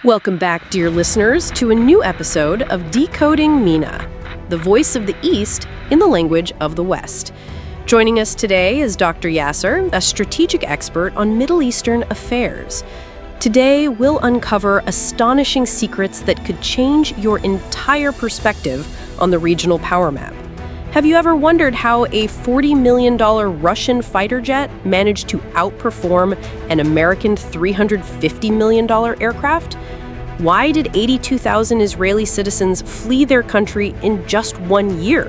Welcome back, dear listeners, to a new episode of Decoding MENA, the voice of the East in the language of the West. Joining us today is Dr. Yasser, a strategic expert on Middle Eastern affairs. Today, we'll uncover astonishing secrets that could change your entire perspective on the regional power map. Have you ever wondered how a $40 million Russian fighter jet managed to outperform an American $350 million aircraft? Why did 82,000 Israeli citizens flee their country in just 1 year?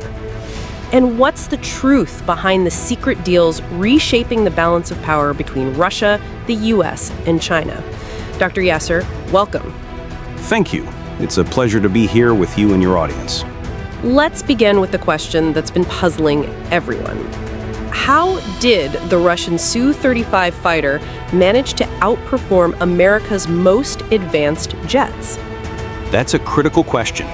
And what's the truth behind the secret deals reshaping the balance of power between Russia, the US, and China? Dr. Yasser, welcome. Thank you. It's a pleasure to be here with you and your audience. Let's begin with the question that's been puzzling everyone. How did the Russian Su-35 fighter manage to outperform America's most advanced jets? That's a critical question.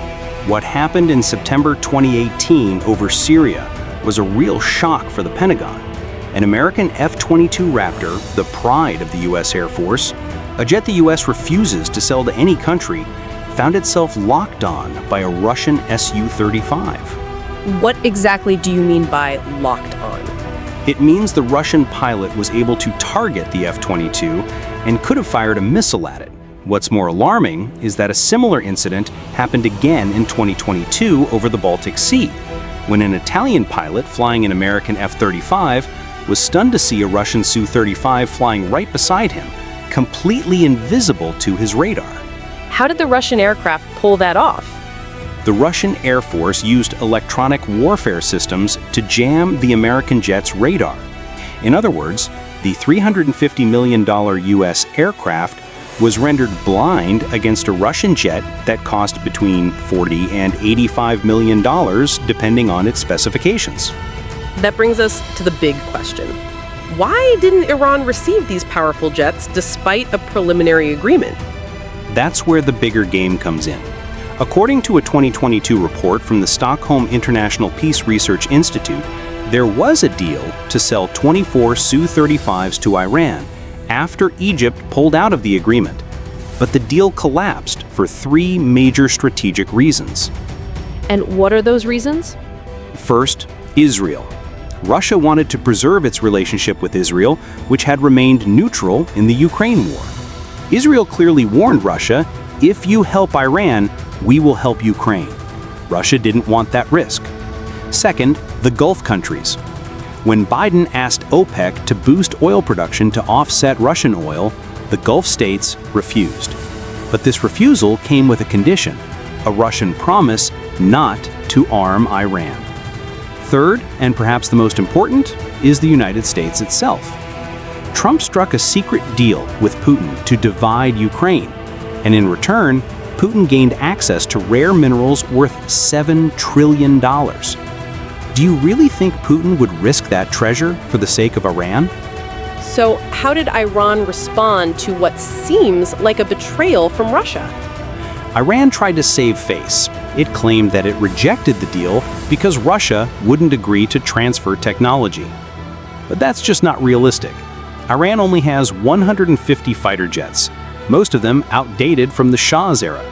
What happened in September 2018 over Syria was a real shock for the Pentagon. An American F-22 Raptor, the pride of the U.S. Air Force, a jet the U.S. refuses to sell to any country, found itself locked on by a Russian Su-35. What exactly do you mean by locked on? It means the Russian pilot was able to target the F-22 and could have fired a missile at it. What's more alarming is that a similar incident happened again in 2022 over the Baltic Sea, when an Italian pilot flying an American F-35 was stunned to see a Russian Su-35 flying right beside him, completely invisible to his radar. How did the Russian aircraft pull that off? The Russian Air Force used electronic warfare systems to jam the American jet's radar. In other words, the $350 million U.S. aircraft was rendered blind against a Russian jet that cost between $40 and $85 million, depending on its specifications. That brings us to the big question. Why didn't Iran receive these powerful jets despite a preliminary agreement? That's where the bigger game comes in. According to a 2022 report from the Stockholm International Peace Research Institute, there was a deal to sell 24 Su-35s to Iran after Egypt pulled out of the agreement. But the deal collapsed for three major strategic reasons. And what are those reasons? First, Israel. Russia wanted to preserve its relationship with Israel, which had remained neutral in the Ukraine war. Israel clearly warned Russia, if you help Iran, we will help Ukraine. Russia didn't want that risk. Second, the Gulf countries. When Biden asked OPEC to boost oil production to offset Russian oil, the Gulf states refused. But this refusal came with a condition, a Russian promise not to arm Iran. Third, and perhaps the most important, is the United States itself. Trump struck a secret deal with Putin to divide Ukraine, and in return, Putin gained access to rare minerals worth $7 trillion. Do you really think Putin would risk that treasure for the sake of Iran? So how did Iran respond to what seems like a betrayal from Russia? Iran tried to save face. It claimed that it rejected the deal because Russia wouldn't agree to transfer technology. But that's just not realistic. Iran only has 150 fighter jets, most of them outdated from the Shah's era.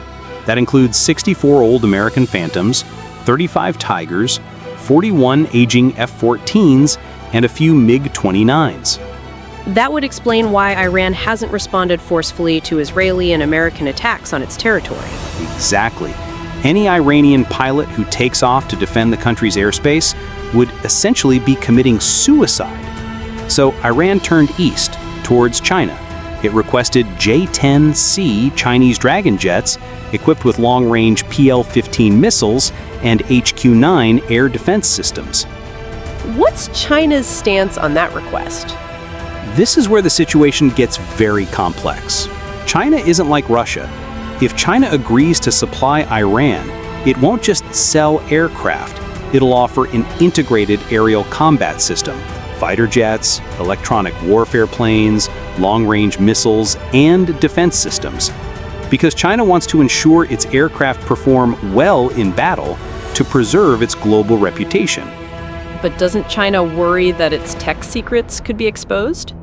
That includes 64 old American Phantoms, 35 Tigers, 41 aging F-14s, and a few MiG-29s. That would explain why Iran hasn't responded forcefully to Israeli and American attacks on its territory. Exactly. Any Iranian pilot who takes off to defend the country's airspace would essentially be committing suicide. So Iran turned east, towards China. It requested J-10C Chinese Dragon jets equipped with long-range PL-15 missiles and HQ-9 air defense systems. What's China's stance on that request? This is where the situation gets very complex. China isn't like Russia. If China agrees to supply Iran, it won't just sell aircraft. It'll offer an integrated aerial combat system, fighter jets, electronic warfare planes, long-range missiles, and defense systems. Because China wants to ensure its aircraft perform well in battle to preserve its global reputation. But doesn't China worry that its tech secrets could be exposed?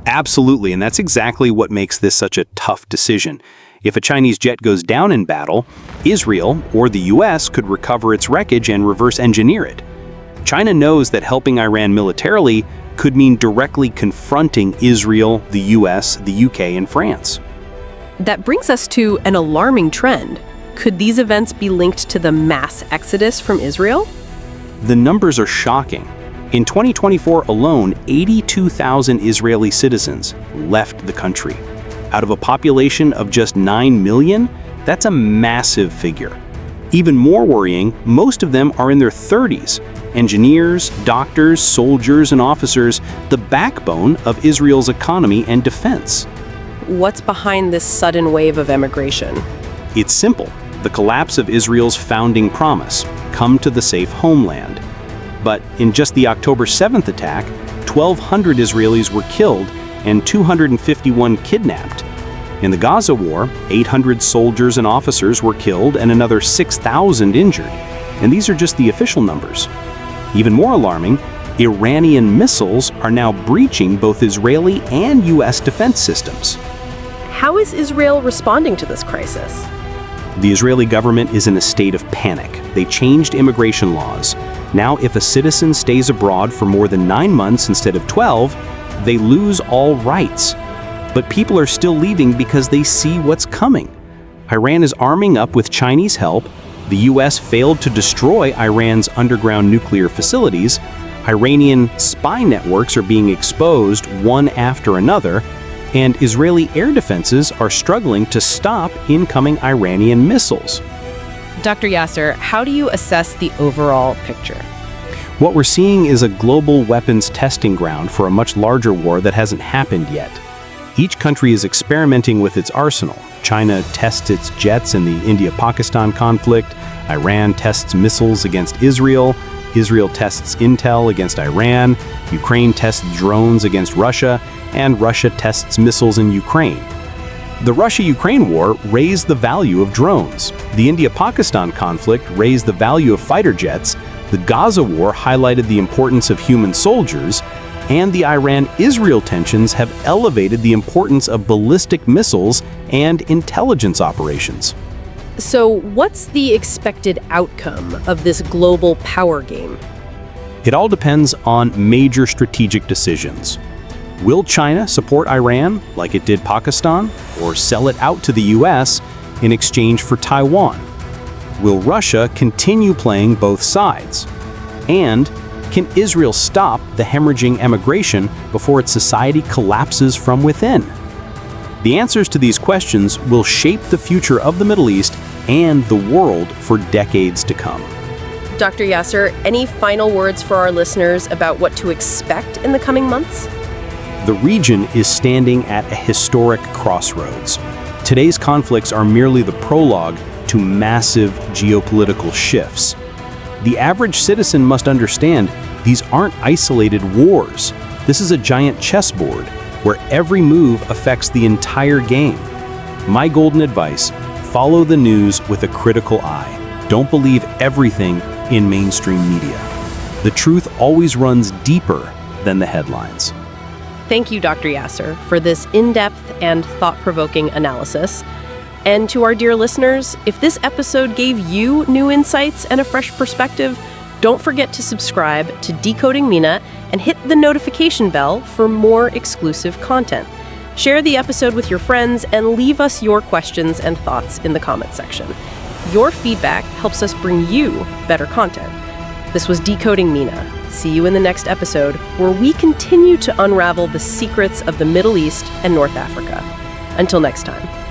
Absolutely, and that's exactly what makes this such a tough decision. If a Chinese jet goes down in battle, Israel or the US could recover its wreckage and reverse engineer it. China knows that helping Iran militarily could mean directly confronting Israel, the US, the UK, and France. That brings us to an alarming trend. Could these events be linked to the mass exodus from Israel? The numbers are shocking. In 2024 alone, 82,000 Israeli citizens left the country. Out of a population of just 9 million, that's a massive figure. Even more worrying, most of them are in their 30s. Engineers, doctors, soldiers, and officers, the backbone of Israel's economy and defense. What's behind this sudden wave of emigration? It's simple. The collapse of Israel's founding promise, come to the safe homeland. But in just the October 7th attack, 1,200 Israelis were killed and 251 kidnapped. In the Gaza war, 800 soldiers and officers were killed and another 6,000 injured. And these are just the official numbers. Even more alarming, Iranian missiles are now breaching both Israeli and U.S. defense systems. How is Israel responding to this crisis? The Israeli government is in a state of panic. They changed immigration laws. Now, if a citizen stays abroad for more than 9 months instead of 12, they lose all rights. But people are still leaving because they see what's coming. Iran is arming up with Chinese help. The U.S. failed to destroy Iran's underground nuclear facilities. Iranian spy networks are being exposed one after another. And Israeli air defenses are struggling to stop incoming Iranian missiles. Dr. Yasser, how do you assess the overall picture? What we're seeing is a global weapons testing ground for a much larger war that hasn't happened yet. Each country is experimenting with its arsenal. China tests its jets in the India-Pakistan conflict. Iran tests missiles against Israel. Israel tests intel against Iran. Ukraine tests drones against Russia. And Russia tests missiles in Ukraine. The Russia-Ukraine war raised the value of drones. The India-Pakistan conflict raised the value of fighter jets. The Gaza war highlighted the importance of human soldiers. And the Iran-Israel tensions have elevated the importance of ballistic missiles and intelligence operations. So what's the expected outcome of this global power game? It all depends on major strategic decisions. Will China support Iran like it did Pakistan, or sell it out to the US in exchange for Taiwan? Will Russia continue playing both sides? And can Israel stop the hemorrhaging emigration before its society collapses from within? The answers to these questions will shape the future of the Middle East and the world for decades to come. Dr. Yasser, any final words for our listeners about what to expect in the coming months? The region is standing at a historic crossroads. Today's conflicts are merely the prologue to massive geopolitical shifts. The average citizen must understand these aren't isolated wars. This is a giant chessboard where every move affects the entire game. My golden advice: follow the news with a critical eye. Don't believe everything in mainstream media. The truth always runs deeper than the headlines. Thank you, Dr. Yasser, for this in-depth and thought-provoking analysis. And to our dear listeners, if this episode gave you new insights and a fresh perspective, don't forget to subscribe to Decoding MENA and hit the notification bell for more exclusive content. Share the episode with your friends and leave us your questions and thoughts in the comments section. Your feedback helps us bring you better content. This was Decoding MENA. See you in the next episode, where we continue to unravel the secrets of the Middle East and North Africa. Until next time.